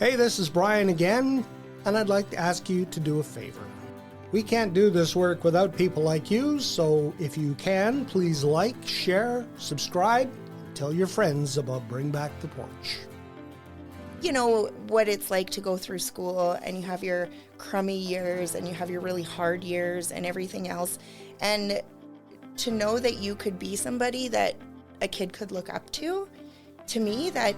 Hey, this is Brian again, and I'd like to ask you to do a favor. We can't do this work without people like you, so if you can, please like, share, subscribe, tell your friends about Bring Back the Porch. You know what it's like to go through school and you have your crummy years and you have your really hard years and everything else. And to know that you could be somebody that a kid could look up to me, that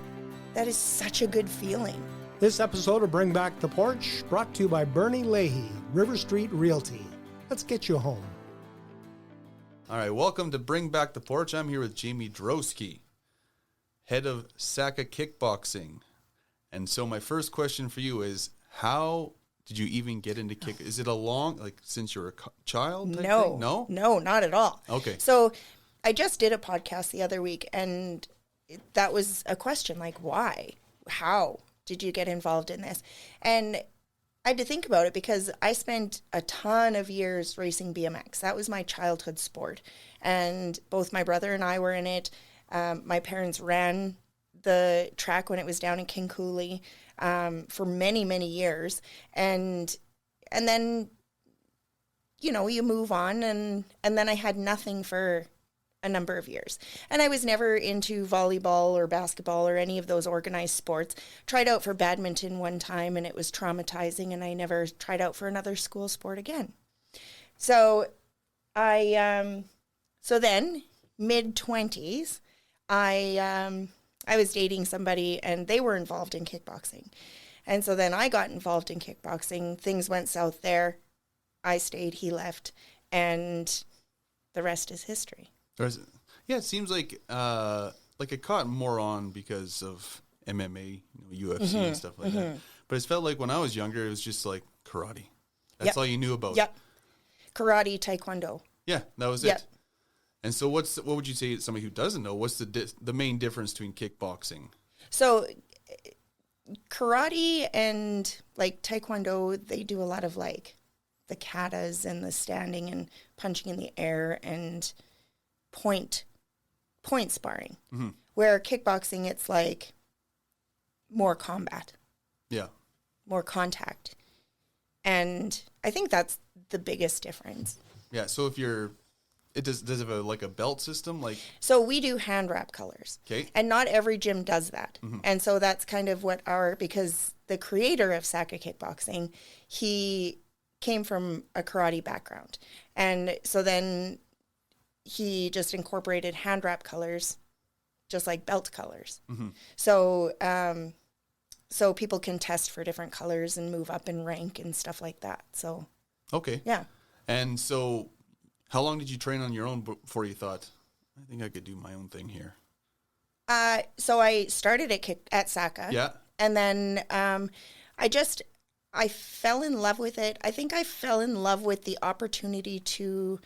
is such a good feeling. This episode of Bring Back the Porch brought to you by Bernie Leahy, River Street Realty. Let's get you home. All right, welcome to Bring Back the Porch. I'm here with Jamie Droeske, head of SACA Kickboxing. And so my first question for you is, how did you even get into kick? Is it a long, since you were a child type thing? No, not at all. Okay. So I just did a podcast the other week, and that was a question, why? How did you get involved in this? And I had to think about it because I spent a ton of years racing BMX. That was my childhood sport. And both my brother and I were in it. My parents ran the track when it was down in King Cooley for many, many years. And then, you move on. And then I had nothing for a number of years. And I was never into volleyball or basketball or any of those organized sports. Tried out for badminton one time and it was traumatizing, and I never tried out for another school sport again. So then mid-20s, I was dating somebody and they were involved in kickboxing. And so then I got involved in kickboxing. Things went south there. I stayed, he left, and the rest is history. Yeah, it seems like it caught more on because of MMA, UFC and stuff like that. But it felt like when I was younger, it was just like karate. That's all you knew about. Yep. Karate, taekwondo. Yeah, that was Yep. it. And so what would you say to somebody who doesn't know? What's the main difference between kickboxing? So karate and taekwondo, they do a lot of the katas and the standing and punching in the air and point sparring. Mm-hmm. Where kickboxing, it's more combat. Yeah. More contact. And I think that's the biggest difference. Yeah, so if does it have a belt system? So we do hand wrap colors. Okay. And not every gym does that. Mm-hmm. And so that's kind of because the creator of SACA Kickboxing, he came from a karate background. And so then he just incorporated hand wrap colors, just like belt colors. Mm-hmm. So people can test for different colors and move up in rank and stuff like that. So. Okay. Yeah. And so how long did you train on your own before you thought, I think I could do my own thing here? So I started at SACA. Yeah. And then I fell in love with it. I think I fell in love with the opportunity to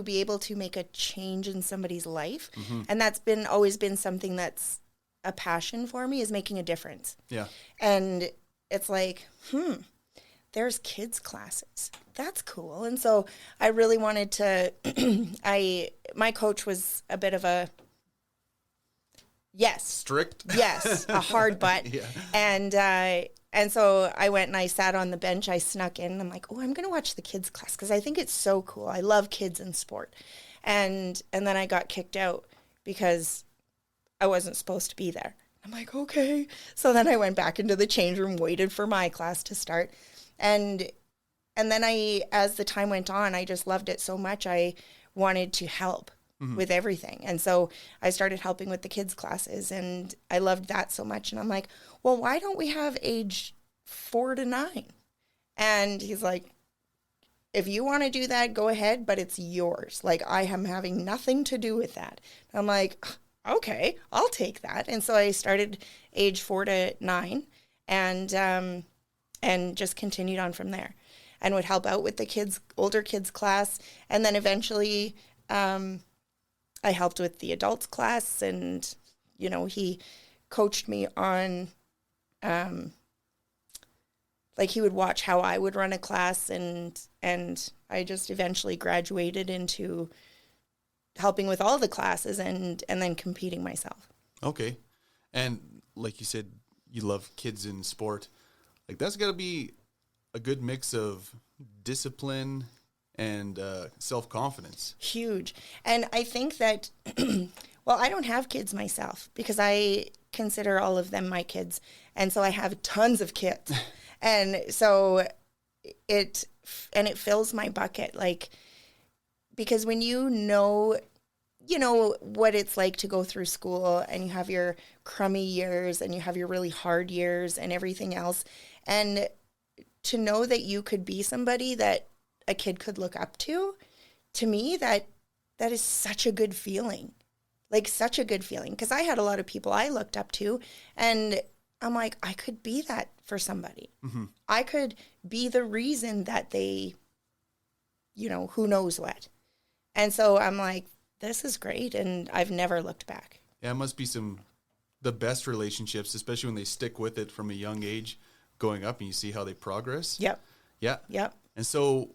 be able to make a change in somebody's life. Mm-hmm. And that's always been something that's a passion for me, is making a difference. Yeah. And it's there's kids classes. That's cool. And so I really wanted to, my coach was a bit of a, yes. Strict? Yes, a hard butt. Yeah. And so I went and I sat on the bench. I snuck in. I'm like, I'm going to watch the kids class because I think it's so cool. I love kids in sport. And then I got kicked out because I wasn't supposed to be there. I'm like, okay. So then I went back into the change room, waited for my class to start. And then as the time went on, I just loved it so much. I wanted to help. Mm-hmm. With everything. And so I started helping with the kids' classes, and I loved that so much. And I'm like, well, why don't we have age 4 to 9? And he's like, if you want to do that, go ahead, but it's yours. I am having nothing to do with that. I'm like, okay, I'll take that. And so I started age 4 to 9 and just continued on from there, and would help out with the older kids class. And then eventually, I helped with the adults class, and, he coached me on, he would watch how I would run a class, and I just eventually graduated into helping with all the classes and then competing myself. Okay. And like you said, you love kids in sport. Like that's got to be a good mix of discipline and self-confidence. Huge. And I think that, well, I don't have kids myself because I consider all of them my kids. And so I have tons of kids. And so it fills my bucket. Like, because when you know what it's like to go through school and you have your crummy years and you have your really hard years and everything else. And to know that you could be somebody that a kid could look up to me, that is such a good feeling. Like such a good feeling. Because I had a lot of people I looked up to and I'm like, I could be that for somebody. Mm-hmm. I could be the reason that they, who knows what. And so I'm like, this is great. And I've never looked back. Yeah, it must be the best relationships, especially when they stick with it from a young age, going up and you see how they progress. Yep. Yeah. Yep. And so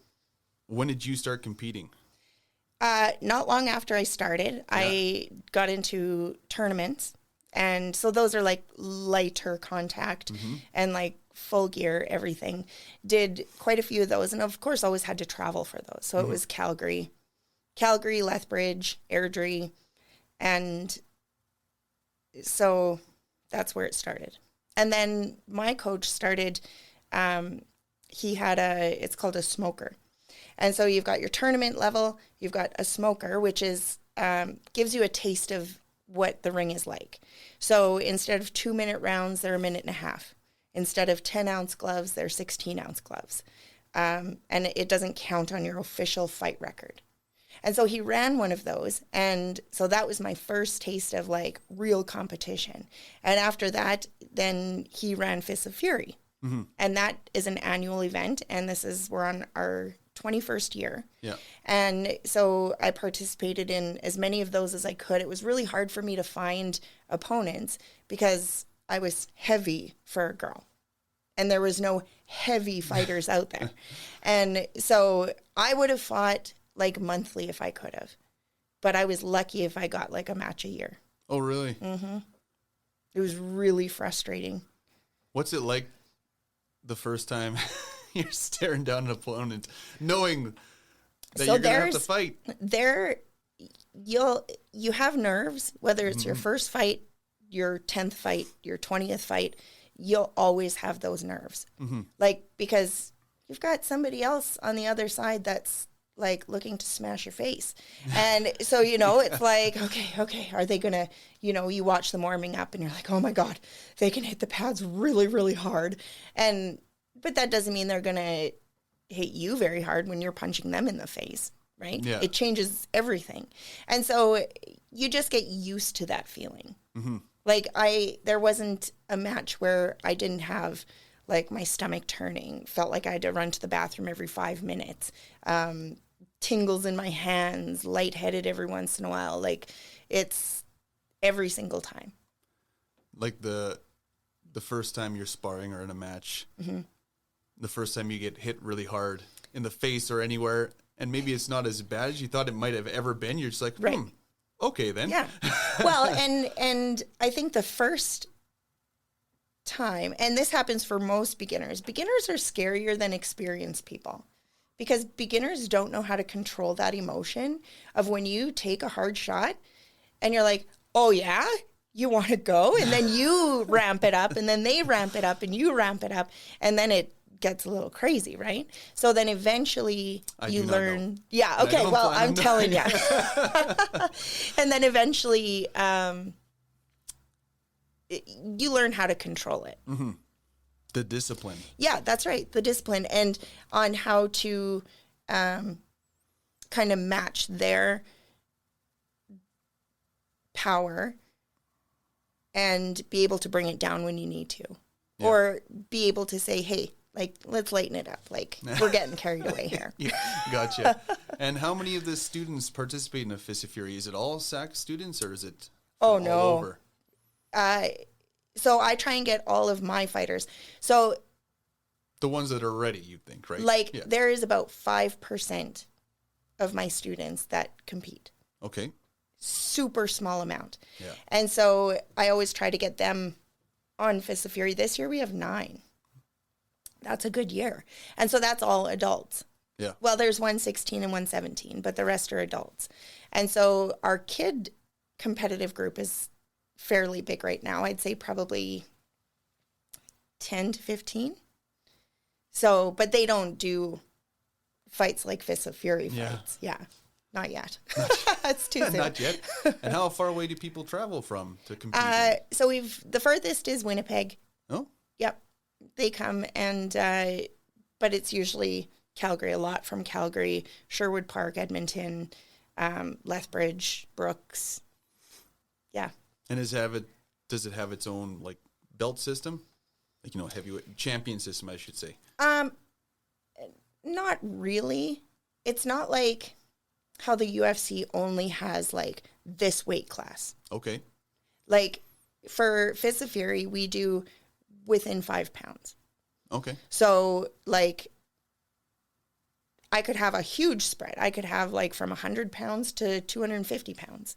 when did you start competing? Not long after I started, I got into tournaments. And so those are like lighter contact and like full gear, everything. Did quite a few of those. And of course, always had to travel for those. So it was Calgary, Lethbridge, Airdrie. And so that's where it started. And then my coach started, he had it's called a smoker. And so you've got your tournament level, you've got a smoker, which is, gives you a taste of what the ring is like. So instead of 2-minute rounds, they're 1.5 minutes. Instead of 10-ounce gloves, they're 16-ounce gloves. And it doesn't count on your official fight record. And so he ran one of those. And so that was my first taste of like real competition. And after that, then he ran Fists of Fury. Mm-hmm. And that is an annual event. And we're on our 21st year. Yeah. And so I participated in as many of those as I could. It was really hard for me to find opponents because I was heavy for a girl. And there was no heavy fighters out there. And so I would have fought like monthly if I could have. But I was lucky if I got like a match a year. Oh, really? Mm-hmm. It was really frustrating. What's it like the first time you're staring down an opponent, knowing that you're going to have to fight? You have nerves, whether it's your first fight, your 10th fight, your 20th fight, you'll always have those nerves. Mm-hmm. Like, because you've got somebody else on the other side that's like looking to smash your face. And so, it's like, okay, are they going to, you watch them warming up and you're like, oh my God, they can hit the pads really, really hard. But that doesn't mean they're going to hit you very hard when you're punching them in the face, right? Yeah. It changes everything. And so you just get used to that feeling. Mm-hmm. Like there wasn't a match where I didn't have like my stomach turning, felt like I had to run to the bathroom every 5 minutes, tingles in my hands, lightheaded every once in a while. Like it's every single time. Like the first time you're sparring or in a match, the first time you get hit really hard in the face or anywhere, and maybe it's not as bad as you thought it might have ever been. You're just like, okay then. Yeah. Well, and I think the first time, and this happens for most beginners are scarier than experienced people. Because beginners don't know how to control that emotion of when you take a hard shot and you're like, oh yeah, you want to go? And then you ramp it up and then they ramp it up and you ramp it up and then it gets a little crazy, right? So then eventually you learn. Yeah, okay, well, I'm telling you. And then eventually you learn how to control it. Mm-hmm. The discipline. Yeah, that's right. The discipline and on how to kind of match their power and be able to bring it down when you need to. Yeah. Or be able to say, hey, like, let's lighten it up. Like, we're getting carried away here. Yeah, gotcha. And how many of the students participate in a Fist of Fury? Is it all SAC students or is it all over? So I try and get all of my fighters. So the ones that are ready, you think, right? Like there is about 5% of my students that compete. Okay. super small amount. Yeah. And so I always try to get them on Fists of Fury. This year we have 9. That's a good year. And so that's all adults. Yeah. Well, there's 116 and 117, but the rest are adults. And so our kid competitive group is fairly big right now. I'd say probably 10 to 15. So, but they don't do fights like Fists of Fury fights. Yeah. Not yet. It's too soon. Not yet. And how far away do people travel from to compete? So the furthest is Winnipeg. Oh? Yep. They come and, but it's usually Calgary, a lot from Calgary, Sherwood Park, Edmonton, Lethbridge, Brooks. Yeah. And does it have its own like belt system? Like, heavyweight champion system, I should say. Not really. It's not like how the UFC only has like this weight class. Okay. Like for Fists of Fury, we do within 5 pounds. Okay. So like I could have a huge spread. I could have like from 100 pounds to 250 pounds.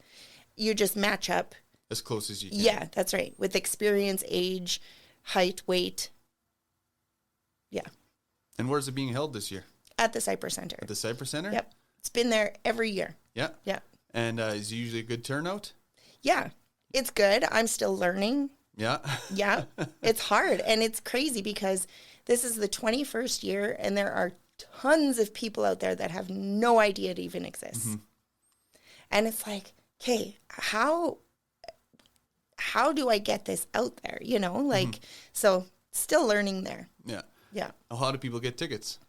You just match up. As close as you can. Yeah, that's right. With experience, age, height, weight. Yeah. And where's it being held this year? At the Cypress Center. At the Cypress Center? Yep. It's been there every year. Yeah. Yeah. And is it usually a good turnout? Yeah. It's good. I'm still learning. Yeah. Yeah. It's hard. And it's crazy because this is the 21st year and there are tons of people out there that have no idea it even exists. Mm-hmm. And it's like, okay, how do I get this out there? So still learning there. Yeah. Yeah. How do people get tickets?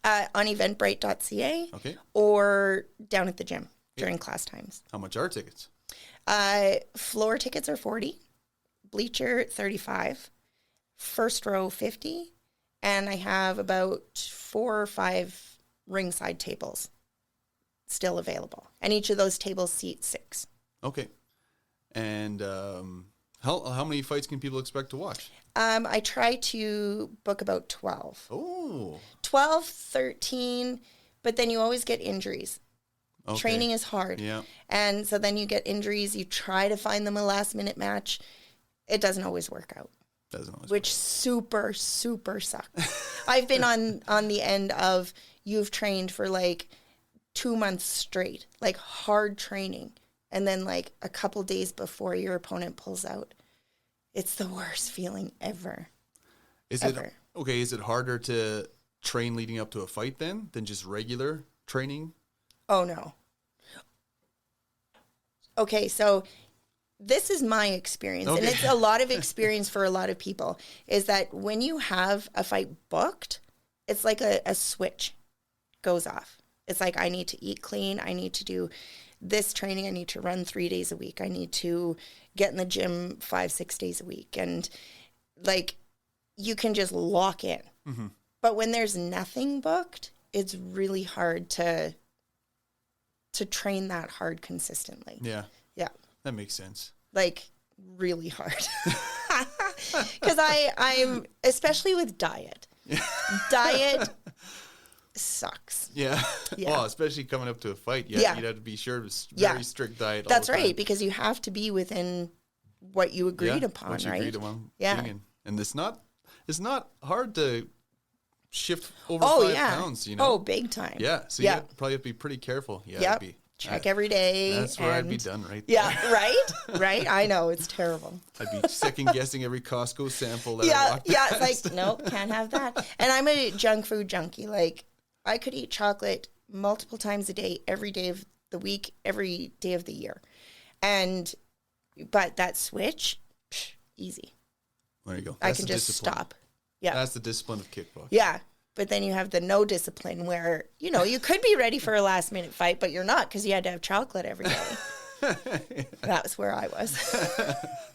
On eventbrite.ca. Okay. Or down at the gym during class times. How much are tickets? Floor tickets are $40, bleacher $35, first row $50, and I have about 4 or 5 ringside tables still available. And each of those tables seats 6. Okay. And how many fights can people expect to watch? I try to book about 12. Oh. 12, 13, but then you always get injuries. Okay. Training is hard. Yeah. And so then you get injuries. You try to find them a last-minute match. It doesn't always work out. Which super, super sucks. I've been on the end of you've trained for like 2 months straight, like hard training. And then like a couple days before your opponent pulls out. It's the worst feeling ever. Is it harder to train leading up to a fight then than just regular training? Oh, no. Okay, so this is my experience, and it's a lot of experience for a lot of people, is that when you have a fight booked, it's like a switch goes off. It's like, I need to eat clean. I need to do this training. I need to run 3 days a week. I need to get in the gym 5-6 days a week. And like, you can just lock in. Mm-hmm. But when there's nothing booked, it's really hard to train that hard consistently. Yeah. Yeah. That makes sense. Like, really hard. Because I'm, especially with diet. Diet sucks. Yeah. Well, especially coming up to a fight. You'd have to be sure of a very strict diet. That's all the time. right, because you have to be within what you agreed upon, what you right? agreed upon. Yeah. And it's not hard to shift over 5 pounds, Oh, big time. Yeah. So you probably have to be pretty careful. Yeah. Check every day. That's where I'd be done right there. Yeah, right? Right? I know, it's terrible. I'd be second guessing every Costco sample that I walked past. It's like, nope, can't have that. And I'm a junk food junkie. Like, I could eat chocolate multiple times a day, every day of the week, every day of the year. But that switch, easy. There you go. I can just stop. Yeah. That's the discipline of kickboxing. Yeah. But then you have the no discipline where, you could be ready for a last minute fight, but you're not because you had to have chocolate every day. That's where I was.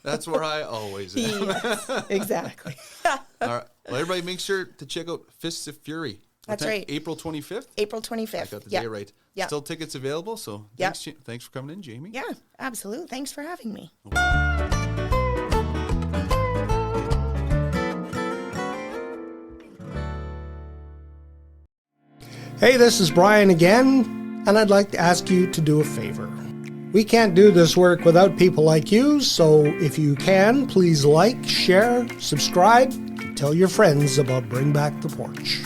That's where I always am. Yes, exactly. All right. Well, everybody make sure to check out Fists of Fury. That's right. April 25th? April 25th. I got the day right. Yeah. Still tickets available, so thanks for coming in, Jamie. Yeah, absolutely. Thanks for having me. Hey, this is Brian again, and I'd like to ask you to do a favor. We can't do this work without people like you, so if you can, please like, share, subscribe, tell your friends about Bring Back the Porch.